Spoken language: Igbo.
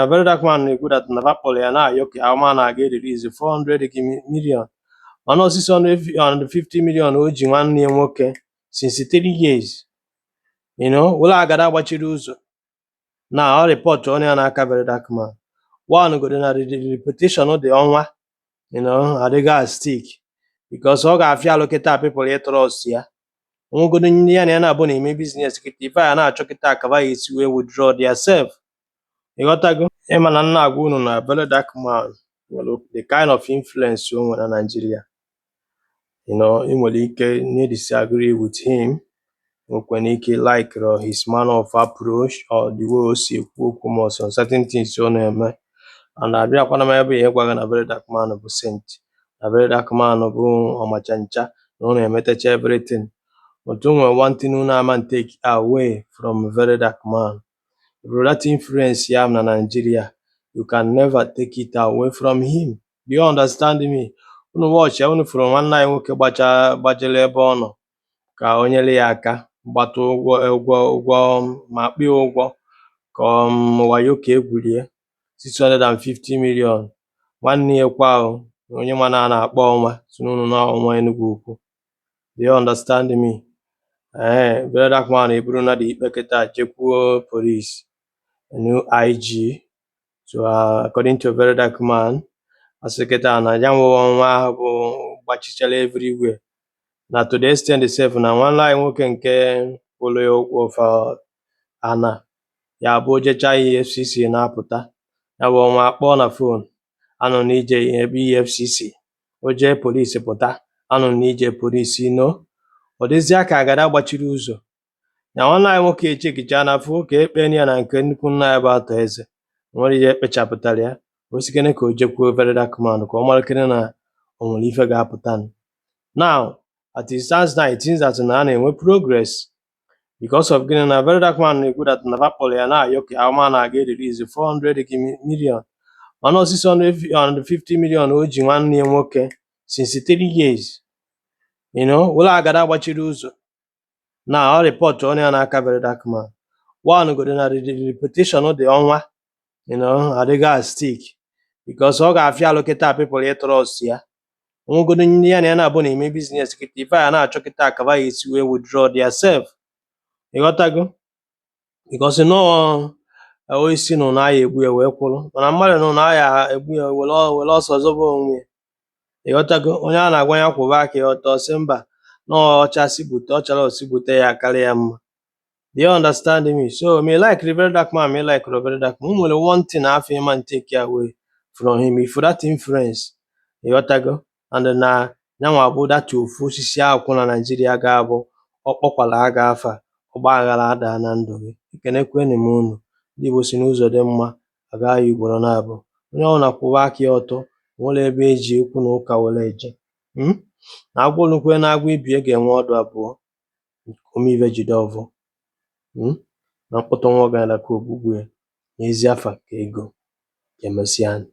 A very dark man good at Navapoli and I, okay, our man I get release 400 million. Or 650 million oji 1 year okay since 3 years. Well I got what you do. Now I'll report to only an very dark man. One good in the reputation of the onwa, I they got stick. Because all got allocate people here trust yeah. Good in the end abonne maybe business if I na chuck it is we withdraw themselves. You got to go. Man, na very dark man. The kind of influence you want in Nigeria. You need disagree with him. When he like his manner of approach or the way he speaks on certain things you know. And I be a very dark man of saint. A very dark man of Omachancha. No, everything. But one thing you man take away from a very dark man. That influence yam na Nigeria, you can never take it away from him. Do you understand me? Watch even from one night nwoke gbajele ebe ọ nọ ka o nyere ya aka gbata ụgwọ ma kpee ụgwọ ka wayo ka egwurie 650 million. Nwanne ya kwa onye mana a na-akpọ ọnwa sununu na ọnwa Enugu ukwu. Do you understand me? Very dark man eburu na dị ikpe kịta chekwuo police. A new IG. So according to a very dark man, as a get na young one bachichele everywhere. Now to the extent itself na one line working follow of Anna. Ya bojecha efcc na apụta. Ya bụ ọnwa akpọ na phone. Anọ n'ije ebe efcc. Oje police pụta. Anọ n'ije police no. Ọ dịzị aka agada gbachiri ụzọ. Na online nwoke echekicha na afọ ka ekpe ya na nke nnukwu nna ya bụ atọ eze. Nwere ihe ekpechapụtara ya. O sikene ka o jekwuo very dark man ka ọ malakere na o nwere ife ga-apụta. Now, at it stands now, it seems that na na-enwe progress because of gịnị na very dark man good at Navapoli and I, okay, our man I get release 400 million. Or 650 million oji 1 year okay since 3 years. Well I got gbachiri ụzọ. Now I'll report to only an very dark man. One good in the reputation of the onwa, I they got stick. Because all got allocate people here trust yeah. Good in the end abonne maybe business if I na chuck it is we withdraw themselves. You got to go? Because I always see no na egbu e wee kwụrụ. Mana mmadụ no na ya egbu e wele ọsọ zobo onwe. You got to go? Onye a na-agwa ya kwụba aka ọtọ sị mba na ọchasị bute ọchara osibute ya karịa mma. Do you understand me? So me like very dark man, me like very dark man. Only one thing I feel man take away from him. If that influence, you got to go. And then now about that to forces ya na Nigeria ga-abụ ọkpọkwala aga afa ọgba aghara ada na ndụ gị. Ikenekwe ni m unu. Ndị Igbo si n'ụzọ dị mma agaghị ugboro na-abụ. Onye ọ na-akwụba aka ọtọ nwere ebe eji okwu na ụka were eje. Na agwụlukwe na agwụ ibie ga-enwe ọdụ abụọ. Omive jide ọvụ. Na mkpụtụ nwa ọgaranya ka ogbugbu ya n'ezi afa ka ego emesịa.